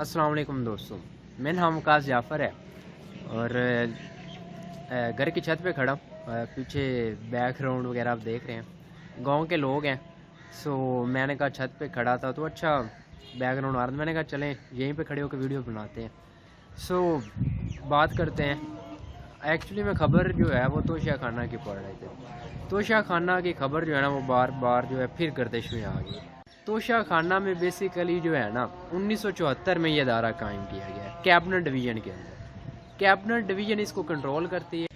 अस्सलाम वालेकुम दोस्तों, मेरा नाम वकास जाफ़र है और घर की छत पे खड़ा हूँ। पीछे बैकग्राउंड वगैरह आप देख रहे हैं, गांव के लोग हैं। सो मैंने कहा छत पे खड़ा था तो अच्छा बैकग्राउंड आ रहा था, मैंने कहा चलें यहीं पे खड़े होकर वीडियो बनाते हैं। सो बात करते हैं। एक्चुअली में ख़बर जो है वो तोशा खाना की पढ़ रहे थे। तोशा खाना की खबर जो है ना वो बार बार जो है फिर गर्दिश में आ गई। तोशा खाना में बेसिकली जो है ना 1974 में ये अदारा कायम किया गया है कैबिनेट डिवीज़न के अंदर। कैबिनेट डिवीज़न इसको कंट्रोल करती है।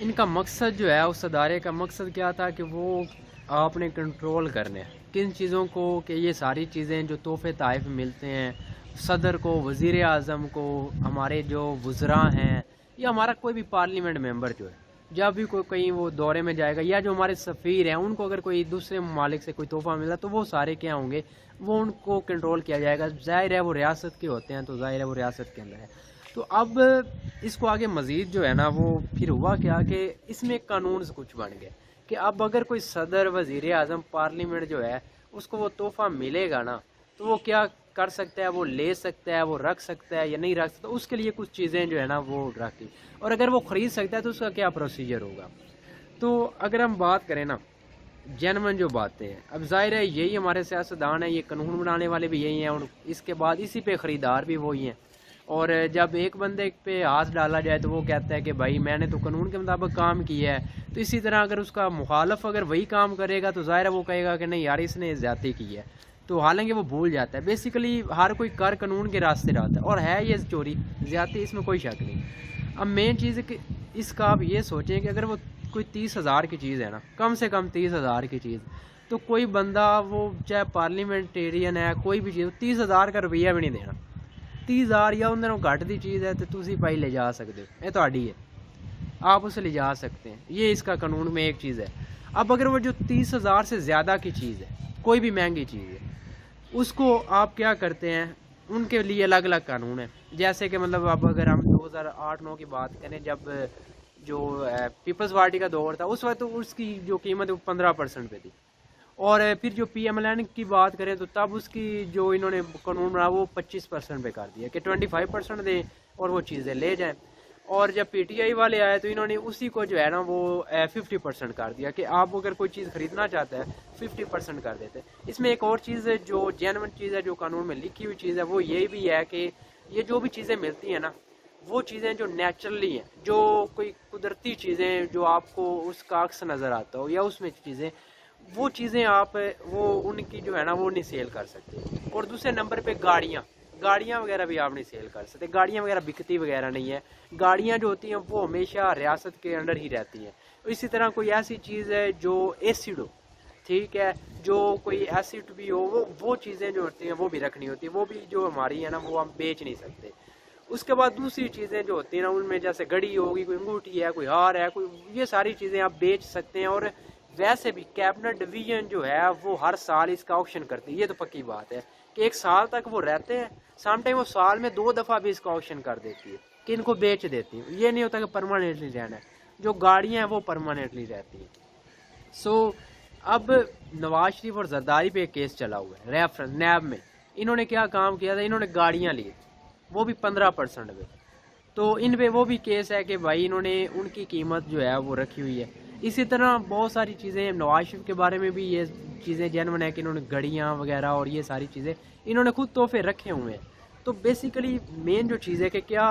इनका मकसद जो है उस अदारे का मकसद क्या था कि वो आपने कंट्रोल करने किन चीज़ों को, कि ये सारी चीज़ें जो तोहफे ताइफ मिलते हैं सदर को, वज़ीर आज़म को, हमारे जो वज़रा हैं या हमारा कोई भी पार्लियामेंट मेंबर जो है जब भी कोई कहीं वो दौरे में जाएगा, या जो हमारे सफ़ीर हैं उनको अगर कोई दूसरे ममालिक से कोई तोहफ़ा मिला तो वो सारे क्या होंगे, वो उनको कंट्रोल किया जाएगा। ज़ाहिर है वो रियासत के होते हैं तो ज़ाहिर है वो रियासत के अंदर है। तो अब इसको आगे मज़ीद जो है ना वो फिर हुआ क्या कि इसमें कानून कुछ बन गए कि अब अगर कोई सदर, वज़ीर आज़म, पार्लियामेंट जो है उसको वो तोहफ़ा मिलेगा ना तो वो क्या कर सकता है, वो ले सकता है, वो रख सकता है या नहीं रख सकता। उसके लिए कुछ चीज़ें जो है ना वो रखी, और अगर वो ख़रीद सकता है तो उसका क्या प्रोसीजर होगा। तो अगर हम बात करें ना जनमन जो बातें हैं, अब ज़ाहिर है यही हमारे सियासतदान है, ये कानून बनाने वाले भी यही हैं और इसके बाद इसी पे ख़रीदार भी वही हैं। और जब एक बंदे पे हाथ डाला जाए तो वो कहता है कि भाई मैंने तो कानून के मुताबिक काम किया है। तो इसी तरह अगर उसका मुखालफ अगर वही काम करेगा तो ज़ाहिर है वो कहेगा कि नहीं यार इसने ज़्यादती की है। तो हालांकि वो भूल जाता है। बेसिकली हर कोई कर कानून के रास्ते रहता है और है ये चोरी ज़्यादती, इसमें कोई शक नहीं। अब मेन चीज़ है कि इसका आप ये सोचें कि अगर वो कोई 30,000 की चीज़ है ना, कम से कम 30,000 की चीज़, तो कोई बंदा वो चाहे पार्लीमेंटेरियन है कोई भी चीज़ 30,000 का रुपया भी नहीं देना। 30,000 या उन दिनों घट दी चीज़ है तो तुसी भाई ले जा सकते हो, ये थोड़ी है, आप उसे ले जा सकते हैं। ये इसका कानून में एक चीज़ है। अब अगर वो जो 30,000 से ज़्यादा की चीज़ है, कोई भी महंगी चीज़ है, उसको आप क्या करते हैं, उनके लिए अलग अलग कानून है। जैसे कि मतलब अब अगर हम 2008-9 की बात करें, जब जो पीपल्स पार्टी का दौर था उस वक्त तो उसकी जो कीमत 15% पे थी। और फिर जो PMLN की बात करें तो तब उसकी जो इन्होंने कानून बना वो 25% पे कर दिया कि 25% दें और वो चीज़ें ले जाएं। और जब PTI वाले आए तो इन्होंने उसी को जो है ना वो 50% कर दिया कि आप अगर कोई चीज़ ख़रीदना चाहता है 50% कर देते हैं। इसमें एक और चीज़ है जो जेन्युइन चीज़ है, जो कानून में लिखी हुई चीज़ है, वो ये भी है कि ये जो भी चीज़ें मिलती हैं ना, वो चीज़ें जो नेचुरली हैं, जो कोई कुदरती चीज़ें जो आपको उसका अक्स नज़र आता हो या उसमें चीज़ें, वो चीज़ें आप वो उनकी जो है ना वो नहीं सेल कर सकते। और दूसरे नंबर पे गाड़ियाँ वगैरह भी आप नहीं सेल कर सकते। गाड़ियाँ वगैरह बिकती वगैरह नहीं है। गाड़ियाँ जो होती हैं वो हमेशा रियासत के अंडर ही रहती हैं। इसी तरह कोई ऐसी चीज़ है जो एसिड हो, ठीक है, जो कोई एसिड भी हो, वो चीज़ें जो होती हैं वो भी रखनी होती है, वो भी जो हमारी है ना वो हम बेच नहीं सकते। उसके बाद दूसरी चीज़ें जो होती हैं ना उनमें जैसे घड़ी होगी, कोई अंगूठी है, कोई हार है, कोई, ये सारी चीज़ें आप बेच सकते हैं। और वैसे भी कैबिनेट डिवीज़न जो है वो हर साल इसका ऑक्शन करती है। ये तो पक्की बात है कि एक साल तक वो रहते हैं, समटाइम वो साल में 2 दफ़ा भी इसका ऑक्शन कर देती है कि इनको बेच देती है। ये नहीं होता कि परमानेंटली रहना है। जो गाड़ियाँ हैं वो परमानेंटली रहती हैं। सो अब नवाज शरीफ और जरदारी पे एक केस चला हुआ है रेफरेंस नैब में। इन्होंने क्या काम किया था, इन्होंने गाड़ियाँ ली वो भी 15% पे। तो इन पे वो भी केस है कि भाई इन्होंने उनकी कीमत जो है वो रखी हुई है। इसी तरह बहुत सारी चीज़ें नवाज शरीफ के बारे में भी ये चीज़ें जेन्युइन है कि इन्होंने घड़ियाँ वगैरह और ये सारी चीज़ें इन्होंने खुद तोहफे रखे हुए हैं। तो बेसिकली मेन जो चीज़ है कि क्या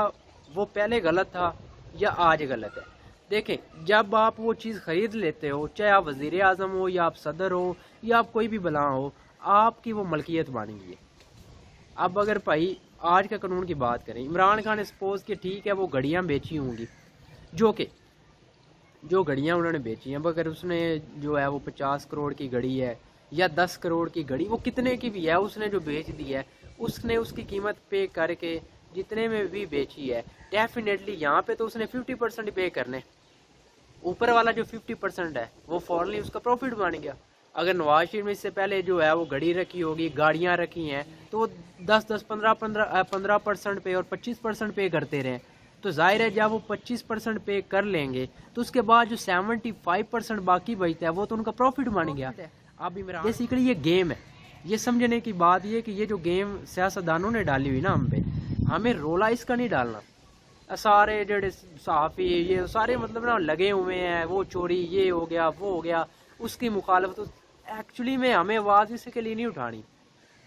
वो पहले गलत था या आज गलत है। देखें, जब आप वो चीज़ ख़रीद लेते हो, चाहे आप वज़ीर आज़म हो या आप सदर हो या आप कोई भी बला हो, आपकी वो मलकियत बन गई है। अब अगर भाई आज का कानून की बात करें, इमरान खान ने सपोज कि ठीक है वो घड़ियाँ बेची होंगी, जो घड़ियाँ उन्होंने बेची हैं, अगर उसने जो है वो 50 करोड़ की घड़ी है या 10 करोड़ की घड़ी, वो कितने की भी है, उसने जो बेच दी है उसने उसकी कीमत पे करके जितने में भी बेची है, डेफिनेटली यहाँ पे तो उसने 50% पे करने। ऊपर वाला जो 50% है वो फॉरनली उसका प्रॉफिट बन गया। अगर नवाज शरीफ ने इससे पहले जो है वो घड़ी रखी होगी, गाड़ियाँ रखी हैं, तो वो 10-10, 15% पे और 25% पे करते रहे, तो जाहिर है जब वो 25% पे कर लेंगे तो उसके बाद जो 75% बाकी बचता है वो तो उनका प्रॉफिट बन गया। अब बेसिकली ये गेम है, یہ سمجھنے کی بات یہ کہ یہ جو گیم سیاستدانوں نے ڈالی ہوئی نا ہم پہ، ہمیں رولا اس کا نہیں ڈالنا۔ سارے جڑے صحافی یہ سارے مطلب نا لگے ہوئے ہیں، وہ چوری یہ ہو گیا وہ ہو گیا، اس کی مخالفت، ایکچولی میں ہمیں آواز اس کے لیے نہیں اٹھانی،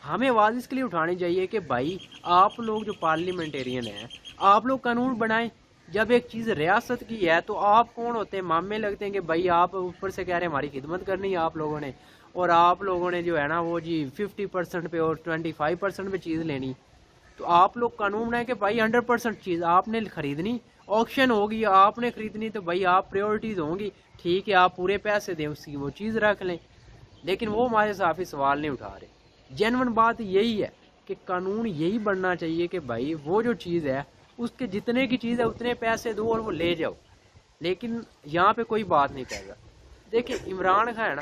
ہمیں آواز اس کے لیے اٹھانی چاہیے کہ بھائی آپ لوگ جو پارلیمنٹیرین ہیں، آپ لوگ قانون بنائیں۔ جب ایک چیز ریاست کی ہے تو آپ کون ہوتے ہیں؟ مامے لگتے ہیں کہ بھائی آپ اوپر سے کہہ رہے ہیں ہماری خدمت کرنی ہے آپ لوگوں نے، اور آپ لوگوں نے جو ہے نا وہ جی 50% پہ اور 25% پہ چیز لینی۔ تو آپ لوگ قانون بنائیں کہ بھائی 100% چیز آپ نے خریدنی، آکشن ہوگی آپ نے خریدنی تو بھائی آپ پریورٹیز ہوں گی، ٹھیک ہے آپ پورے پیسے دیں، اس کی وہ چیز رکھ لیں۔ لیکن وہ ہمارے صحافی سوال نہیں اٹھا رہے۔ جینون بات یہی ہے کہ قانون یہی بننا چاہیے کہ بھائی وہ جو چیز ہے اس کے جتنے کی چیز ہے اتنے پیسے دو اور وہ لے جاؤ، لیکن یہاں پہ کوئی بات نہیں کر رہا۔ دیکھیں عمران خان ہے نا،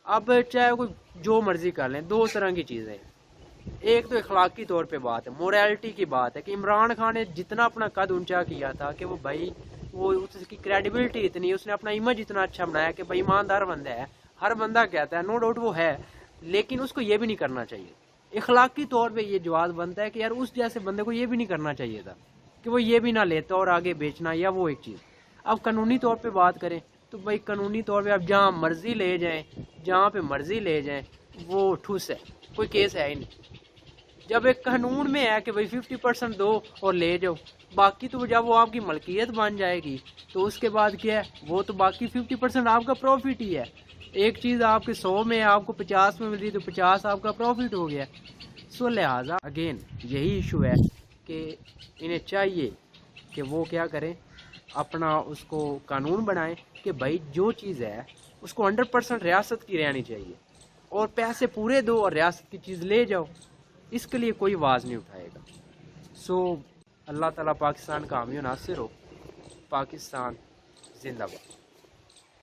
اب چاہے کوئی جو مرضی کر لیں، دو طرح کی چیزیں ہیں۔ ایک تو اخلاقی طور پہ بات ہے، موریلٹی کی بات ہے کہ عمران خان نے جتنا اپنا قد اونچا کیا تھا کہ وہ بھائی وہ اس کی کریڈیبلٹی اتنی، اس نے اپنا امیج اتنا اچھا بنایا کہ بھائی ایماندار بندہ ہے، ہر بندہ کہتا ہے، نو ڈاؤٹ وہ ہے، لیکن اس کو یہ بھی نہیں کرنا چاہیے۔ اخلاقی طور پہ یہ جواز بنتا ہے کہ یار اس جیسے بندے کو یہ بھی نہیں کرنا چاہیے تھا کہ وہ یہ بھی نہ لیتا اور آگے بیچنا یا وہ ایک چیز۔ اب قانونی طور پہ بات کریں تو بھائی قانونی طور پہ اب جہاں مرضی لے جائیں، جہاں پہ مرضی لے جائیں، وہ ٹھوس ہے، کوئی کیس ہے ہی نہیں۔ جب ایک قانون میں ہے کہ بھائی 50% دو اور لے جاؤ، باقی تو جب وہ آپ کی ملکیت بن جائے گی تو اس کے بعد کیا ہے، وہ تو باقی 50% آپ کا پروفٹ ہی ہے۔ ایک چیز آپ کے 100 میں آپ کو 50 میں مل رہی تو 50 آپ کا پروفٹ ہو گیا۔ سو لہٰذا اگین یہی ایشو ہے کہ انہیں چاہیے کہ وہ کیا کریں، اپنا اس کو قانون بنائیں کہ بھائی جو چیز ہے اس کو 100% ریاست کی رہنی چاہیے، اور پیسے پورے دو اور ریاست کی چیز لے جاؤ، اس کے لیے کوئی آواز نہیں اٹھائے گا۔ سو اللہ تعالیٰ پاکستان کا حامی و ناصر ہو۔ پاکستان زندہ باد۔